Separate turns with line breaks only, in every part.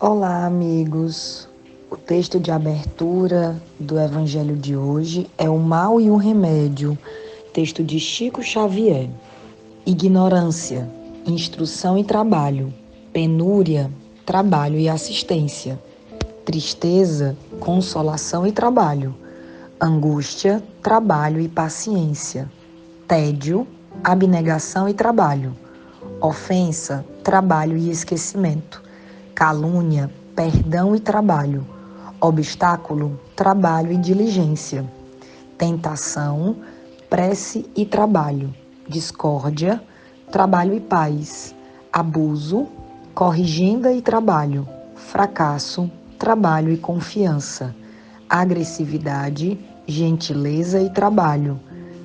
Olá, amigos. O texto de abertura do Evangelho de hoje é O Mal e o Remédio, texto de Chico Xavier. Ignorância, instrução e trabalho. Penúria, trabalho e assistência. Tristeza, consolação e trabalho. Angústia, trabalho e paciência. Tédio, abnegação e trabalho. Ofensa, trabalho e esquecimento. Calúnia, perdão e trabalho. Obstáculo, trabalho e diligência. Tentação, prece e trabalho. Discórdia, trabalho e paz. Abuso, corrigenda e trabalho. Fracasso, trabalho e confiança. Agressividade, gentileza e trabalho.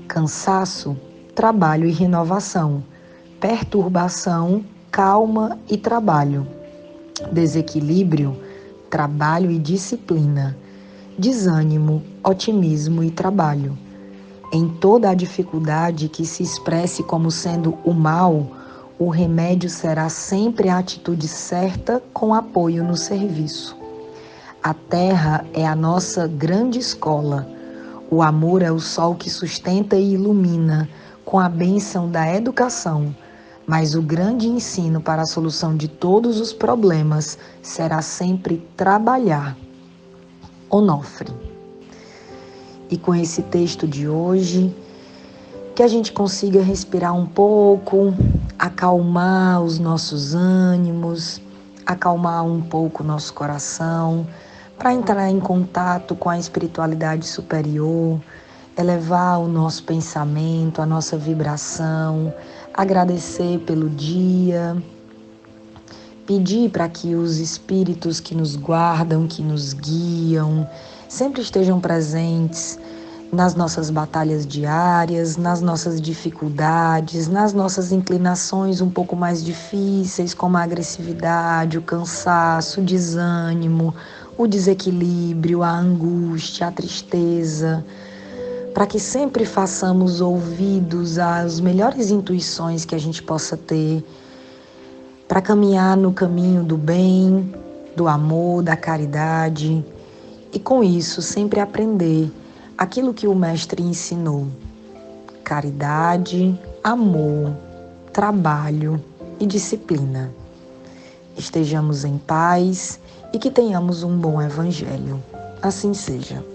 Cansaço, trabalho e renovação. Perturbação, calma e trabalho. Desequilíbrio, trabalho e disciplina. Desânimo, otimismo e trabalho. Em toda a dificuldade que se expresse como sendo o mal, o remédio será sempre a atitude certa com apoio no serviço. A terra é a nossa grande escola. O amor é o sol que sustenta e ilumina, com a bênção da educação. Mas o grande ensino para a solução de todos os problemas será sempre trabalhar. Onofre. E com esse texto de hoje, que a gente consiga respirar um pouco, acalmar os nossos ânimos, acalmar um pouco o nosso coração, para entrar em contato com a espiritualidade superior, elevar o nosso pensamento, a nossa vibração, agradecer pelo dia, pedir para que os espíritos que nos guardam, que nos guiam, sempre estejam presentes nas nossas batalhas diárias, nas nossas dificuldades, nas nossas inclinações um pouco mais difíceis, como a agressividade, o cansaço, o desânimo, o desequilíbrio, a angústia, a tristeza, para que sempre façamos ouvidos às melhores intuições que a gente possa ter, para caminhar no caminho do bem, do amor, da caridade, e com isso sempre aprender aquilo que o Mestre ensinou: caridade, amor, trabalho e disciplina. Estejamos em paz e que tenhamos um bom Evangelho. Assim seja.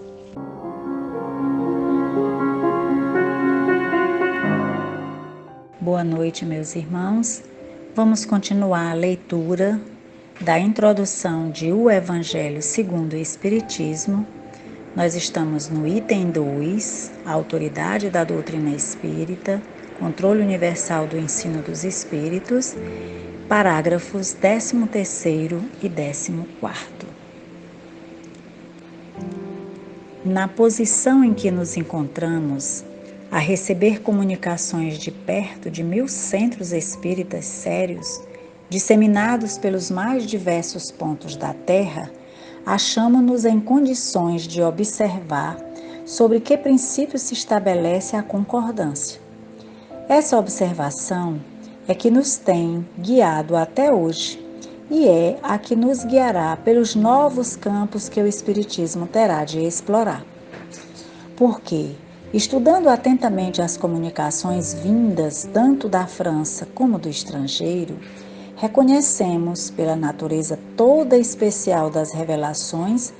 Boa noite, meus irmãos. Vamos continuar a leitura da introdução de O Evangelho segundo o Espiritismo. Nós estamos no item 2, a autoridade da doutrina espírita, controle universal do ensino dos espíritos, parágrafos 13º e 14º. Na posição em que nos encontramos, a receber comunicações de perto de 1000 centros espíritas sérios, disseminados pelos mais diversos pontos da Terra, achamo-nos em condições de observar sobre que princípio se estabelece a concordância. Essa observação é que nos tem guiado até hoje e é a que nos guiará pelos novos campos que o Espiritismo terá de explorar. Porque, estudando atentamente as comunicações vindas tanto da França como do estrangeiro, reconhecemos, pela natureza toda especial das revelações,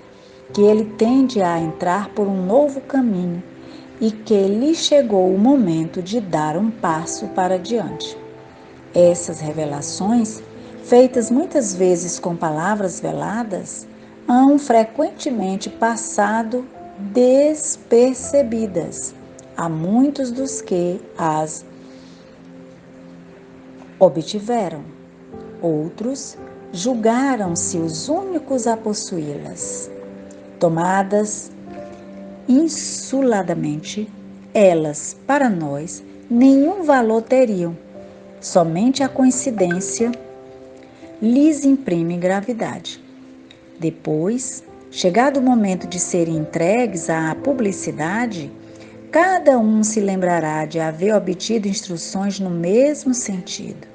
que ele tende a entrar por um novo caminho e que lhe chegou o momento de dar um passo para diante. Essas revelações, feitas muitas vezes com palavras veladas, hão frequentemente passado despercebidas a muitos dos que as obtiveram. Outros julgaram-se os únicos a possuí-las. Tomadas insuladamente, elas, para nós, nenhum valor teriam. Somente a coincidência lhes imprime gravidade. Depois, chegado o momento de serem entregues à publicidade, cada um se lembrará de haver obtido instruções no mesmo sentido.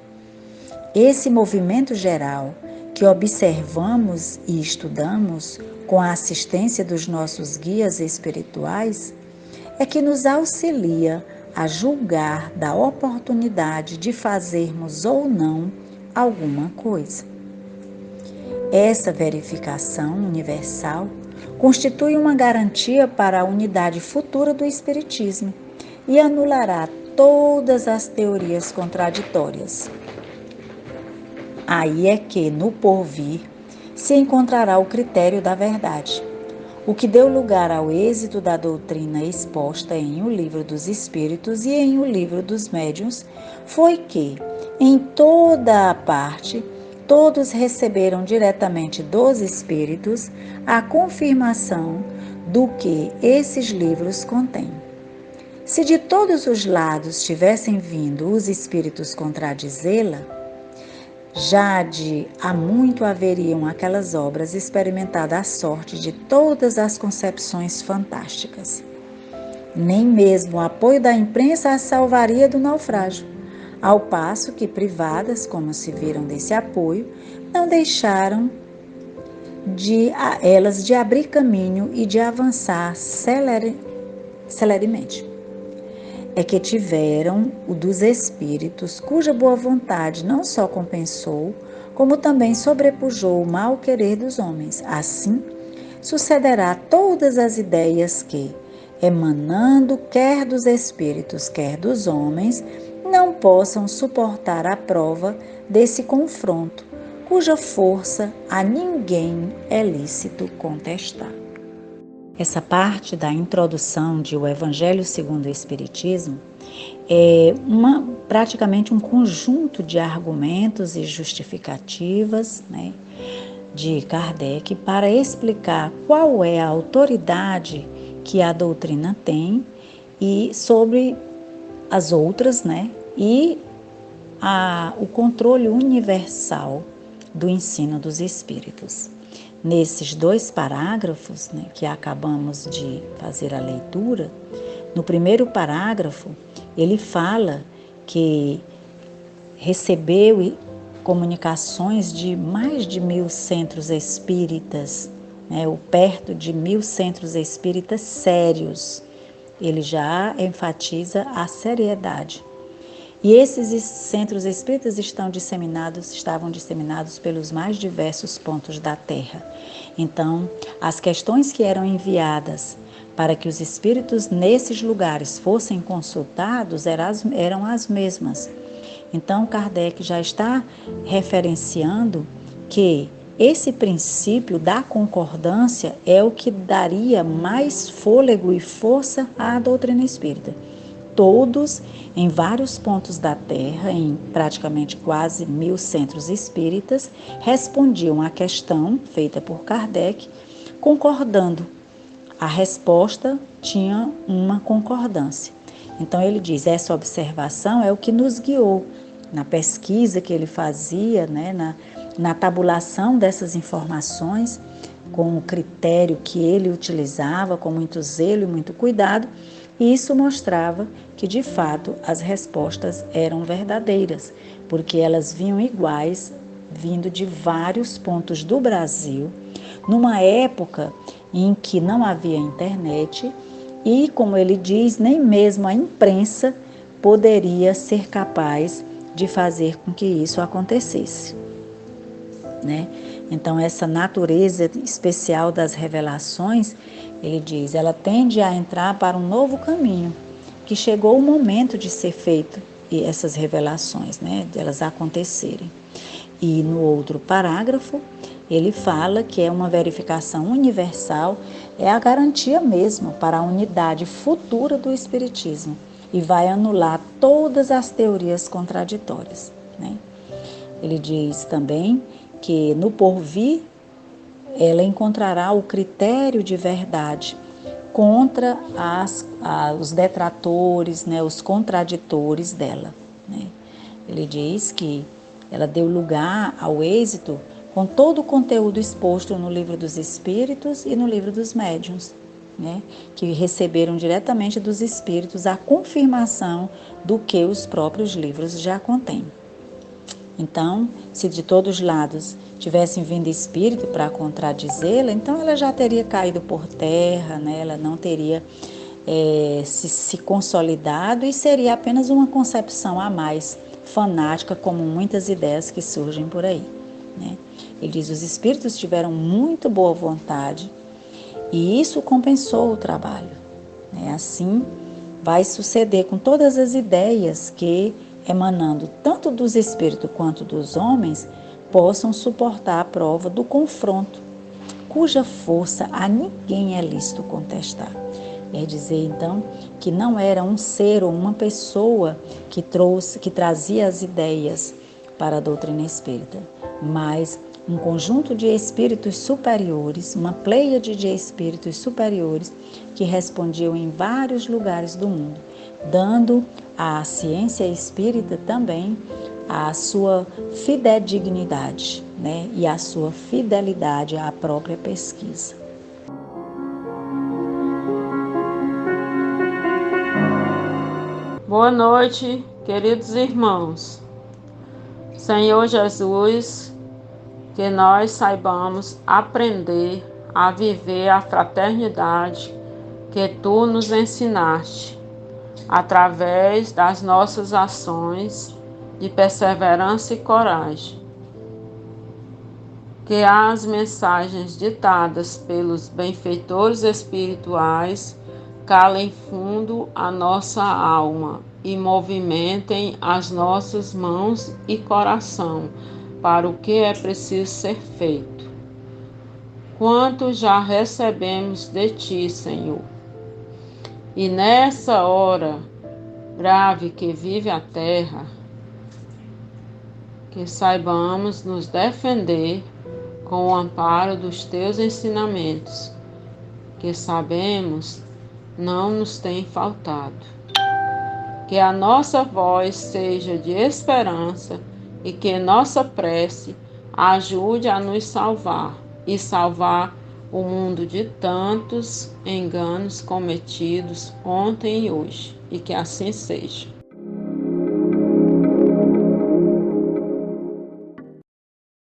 Esse movimento geral, que observamos e estudamos com a assistência dos nossos guias espirituais é que nos auxilia a julgar da oportunidade de fazermos ou não alguma coisa. Essa verificação universal constitui uma garantia para a unidade futura do Espiritismo e anulará todas as teorias contraditórias. Aí é que, no porvir, se encontrará o critério da verdade, o que deu lugar ao êxito da doutrina exposta em O Livro dos Espíritos e em O Livro dos Médiuns foi que, em toda a parte, todos receberam diretamente dos Espíritos a confirmação do que esses livros contêm. Se de todos os lados tivessem vindo os Espíritos contradizê-la, já de há muito haveriam aquelas obras experimentada a sorte de todas as concepções fantásticas. Nem mesmo o apoio da imprensa as salvaria do naufrágio, ao passo que, privadas, como se viram desse apoio, não deixaram elas de abrir caminho e de avançar celeremente. É que tiveram o dos espíritos, cuja boa vontade não só compensou, como também sobrepujou o mau querer dos homens. Assim, sucederá a todas as ideias que, emanando quer dos espíritos, quer dos homens, não possam suportar a prova desse confronto, cuja força a ninguém é lícito contestar. Essa parte da introdução de O Evangelho segundo o Espiritismo é praticamente um conjunto de argumentos e justificativas, né, de Kardec para explicar qual é a autoridade que a doutrina tem e sobre as outras, né, e o controle universal do ensino dos espíritos. Nesses 2 parágrafos, né, que acabamos de fazer a leitura, no primeiro parágrafo, ele fala que recebeu comunicações de mais de 1000 centros espíritas, né, ou perto de 1000 centros espíritas sérios. Ele já enfatiza a seriedade. E esses centros espíritas estavam disseminados pelos mais diversos pontos da Terra. Então, as questões que eram enviadas para que os espíritos nesses lugares fossem consultados eram as mesmas. Então, Kardec já está referenciando que esse princípio da concordância é o que daria mais fôlego e força à doutrina espírita. Todos, em vários pontos da Terra, em praticamente quase 1000 centros espíritas, respondiam à questão feita por Kardec, concordando. A resposta tinha uma concordância. Então ele diz, essa observação é o que nos guiou na pesquisa que ele fazia, né, na tabulação dessas informações, com o critério que ele utilizava, com muito zelo e muito cuidado, e isso mostrava que, de fato, as respostas eram verdadeiras, porque elas vinham iguais, vindo de vários pontos do Brasil, numa época em que não havia internet e, como ele diz, nem mesmo a imprensa poderia ser capaz de fazer com que isso acontecesse, né? Então, essa natureza especial das revelações, ele diz, ela tende a entrar para um novo caminho, que chegou o momento de ser feito e essas revelações, né, de elas acontecerem. E no outro parágrafo, ele fala que é uma verificação universal, é a garantia mesmo para a unidade futura do Espiritismo e vai anular todas as teorias contraditórias, né? Ele diz também que no porvir ela encontrará o critério de verdade contra os detratores, né, os contraditores dela, né? Ele diz que ela deu lugar ao êxito com todo o conteúdo exposto no Livro dos Espíritos e no Livro dos Médiuns, né, que receberam diretamente dos Espíritos a confirmação do que os próprios livros já contêm. Então, se de todos os lados tivessem vindo espírito para contradizê-la, então ela já teria caído por terra, né? Ela não teria se consolidado e seria apenas uma concepção a mais, fanática, como muitas ideias que surgem por aí, né? Ele diz: os espíritos tiveram muito boa vontade e isso compensou o trabalho, né? Assim vai suceder com todas as ideias que, emanando tanto dos espíritos quanto dos homens, possam suportar a prova do confronto, cuja força a ninguém é lícito contestar. Quer dizer, então, que não era um ser ou uma pessoa que trazia as ideias para a doutrina espírita, mas um conjunto de espíritos superiores, uma pleiade de espíritos superiores que respondiam em vários lugares do mundo, dando à ciência espírita também a sua fidedignidade, né? E a sua fidelidade à própria pesquisa.
Boa noite, queridos irmãos. Senhor Jesus, que nós saibamos aprender a viver a fraternidade que Tu nos ensinaste, através das nossas ações de perseverança e coragem. Que as mensagens ditadas pelos benfeitores espirituais calem fundo a nossa alma e movimentem as nossas mãos e coração para o que é preciso ser feito. Quanto já recebemos de Ti, Senhor. E nessa hora grave que vive a terra, que saibamos nos defender com o amparo dos Teus ensinamentos, que sabemos não nos tem faltado. Que a nossa voz seja de esperança e que nossa prece ajude a nos salvar e salvar o mundo de tantos enganos cometidos ontem e hoje, e que assim seja.